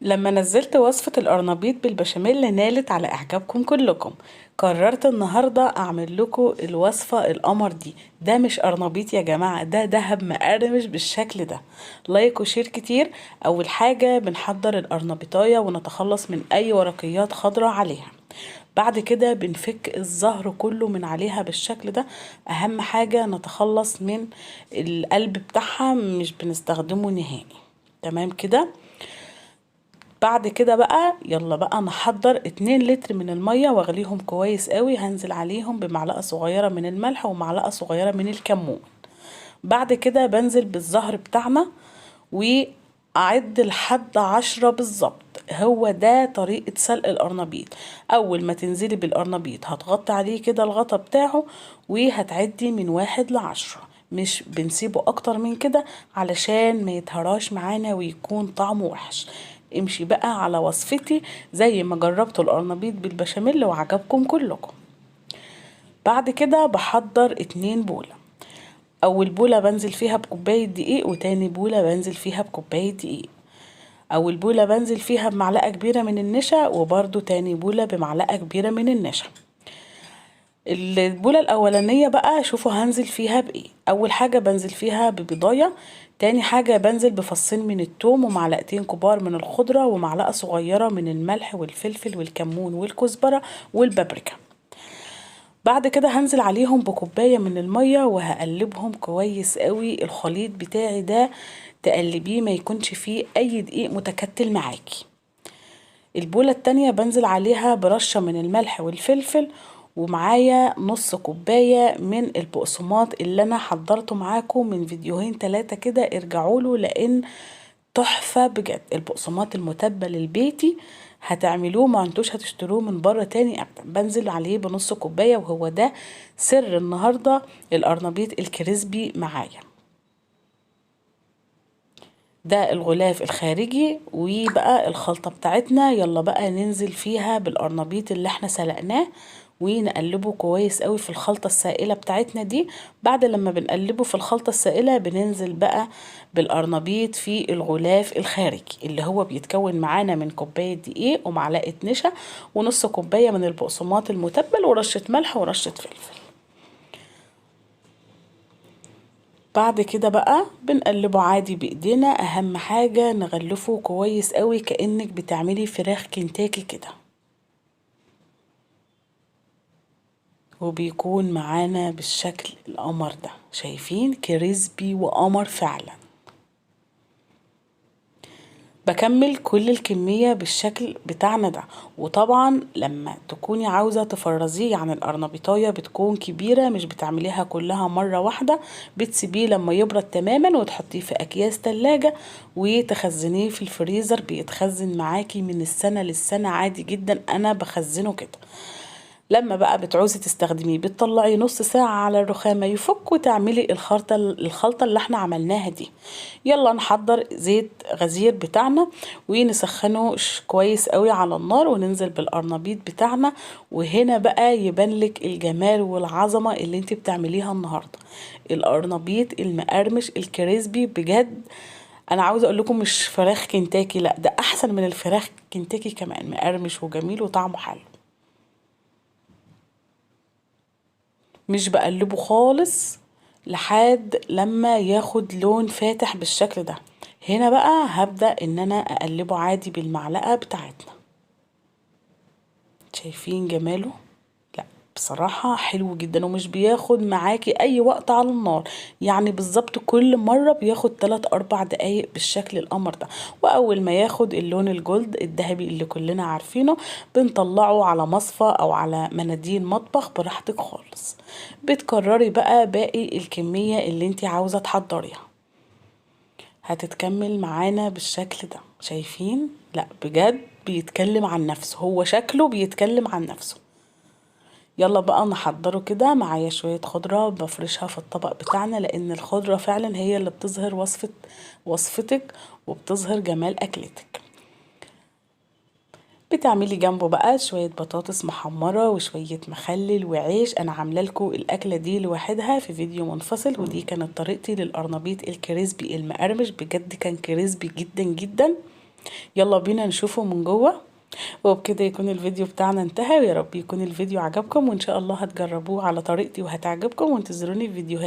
لما نزلت وصفة القرنبيط بالبشاميل نالت على إعجابكم كلكم. قررت النهاردة أعمل لكم الوصفة القمر دي. ده مش قرنبيط يا جماعة، ده دهب مقرمش بالشكل ده. لايك وشير كتير. أول حاجة بنحضر القرنبيطاية ونتخلص من أي ورقيات خضراء عليها. بعد كده بنفك الزهر كله من عليها بالشكل ده. أهم حاجة نتخلص من القلب بتاعها، مش بنستخدمه نهائي. تمام كده. بعد كده بقى يلا بقى نحضر 2 لتر من المية واغليهم كويس قوي. هنزل عليهم بمعلقة صغيرة من الملح ومعلقة صغيرة من الكمون. بعد كده بنزل بالزهر بتاعنا واعد لحد 10 بالظبط. هو ده طريقة سلق القرنبيط. اول ما تنزلي بالقرنبيط هتغطي عليه كده الغطا بتاعه وهتعدي من 1 ل10. مش بنسيبه اكتر من كده علشان ما يتهراش معانا ويكون طعمه وحش. امشي بقى على وصفتي زي ما جربتوا القرنبيط بالبشاميل وعجبكم كلكم. بعد كده بحضر 2 بولة. اول بولة بنزل فيها بكوباية دقيق، وتاني بولة بنزل فيها بكوباية دقيق. اول بولة بنزل فيها بمعلقة كبيرة من النشا، وبرده تاني بولة بمعلقة كبيرة من النشا. البولة الاولانية بقى شوفوا هنزل فيها بايه. اول حاجة بنزل فيها ببيضاية. تاني حاجة بنزل بفصين من التوم ومعلقتين كبار من الخضرة ومعلقة صغيرة من الملح والفلفل والكمون والكزبرة والبابريكا. بعد كده هنزل عليهم بكوباية من المية وهقلبهم كويس قوي. الخليط بتاعي ده تقلبيه ما يكونش فيه اي دقيق متكتل معاكي. البولة التانية بنزل عليها برشة من الملح والفلفل، ومعايا نص كوباية من البقسماط اللي انا حضرته معاكم من فيديوهين 3 كده. ارجعوا له لان تحفة بجد. البقسماط المتبل البيتي هتعملوه، ما انتوش هتشتروه من بره تاني ابدا. بنزل عليه بنص كوباية، وهو ده سر النهاردة القرنبيط الكريسبي معايا. ده الغلاف الخارجي. وبقى الخلطة بتاعتنا يلا بقى ننزل فيها بالقرنبيط اللي احنا سلقناه ونقلبه كويس قوي في الخلطة السائلة بتاعتنا دي. بعد لما بنقلبه في الخلطة السائلة بننزل بقى بالقرنبيط في الغلاف الخارجي اللي هو بيتكون معانا من كوباية دقيق ومعلقة نشا ونص كوباية من البقسماط المتبل ورشة ملح ورشة فلفل. بعد كده بقى بنقلبه عادي بايدينا. اهم حاجة نغلفه كويس قوي كأنك بتعملي فراخ كنتاكي كده، وبيكون معانا بالشكل القمر ده. شايفين كريسبي وقمر فعلا. بكمل كل الكمية بالشكل بتاعنا ده. وطبعا لما تكوني عاوزة تفرزيه عن القرنبيطاية بتكون كبيرة، مش بتعمليها كلها مرة واحدة. بتسيبيه لما يبرد تماما وتحطيه في اكياس تلاجة وتخزنيه في الفريزر. بيتخزن معاكي من السنة للسنة عادي جدا. انا بخزنه كده. لما بقى بتعوزي تستخدميه بتطلعي نص ساعة على الرخامة يفك وتعملي الخلطة اللي احنا عملناها دي. يلا نحضر زيت غزير بتاعنا ونسخنه كويس قوي على النار وننزل بالقرنبيط بتاعنا. وهنا بقى يبانلك الجمال والعظمة اللي انت بتعمليها النهاردة. القرنبيط المقرمش الكريسبي بجد. انا عاوزه اقول لكم مش فراخ كنتاكي، لا ده احسن من الفراخ كنتاكي كمان. مقرمش وجميل وطعمه حلو. مش بقلبه خالص لحد لما ياخد لون فاتح بالشكل ده. هنا بقى هبدأ ان انا اقلبه عادي بالمعلقة بتاعتنا. شايفين جماله؟ لا بصراحة حلو جدا ومش بياخد معاكي اي وقت على النار. يعني بالظبط كل مرة بياخد 3-4 دقايق بالشكل القمر ده. واول ما ياخد اللون الجولد الذهبي اللي كلنا عارفينه بنطلعه على مصفى او على مناديل مطبخ براحتك خالص. بتكرري بقى باقي الكمية اللي انت عاوزة تحضريها. هتتكمل معانا بالشكل ده. شايفين؟ لا بجد بيتكلم عن نفسه. هو شكله بيتكلم عن نفسه. يلا بقى نحضره كده. معايا شوية خضرة بفرشها في الطبق بتاعنا لان الخضرة فعلا هي اللي بتظهر وصفتك وبتظهر جمال اكلتك. بتعملي جنبه بقى شوية بطاطس محمرة وشوية مخلل وعيش. انا عامله لكم الاكلة دي لوحدها في فيديو منفصل. ودي كانت طريقتي للقرنبيط الكريسبي المقرمش. بجد كان كريسبي جدا جدا. يلا بينا نشوفه من جوه. وبكده يكون الفيديو بتاعنا انتهى، ويا رب يكون الفيديو عجبكم، وان شاء الله هتجربوه على طريقتي وهتعجبكم، وانتظروني في فيديوهات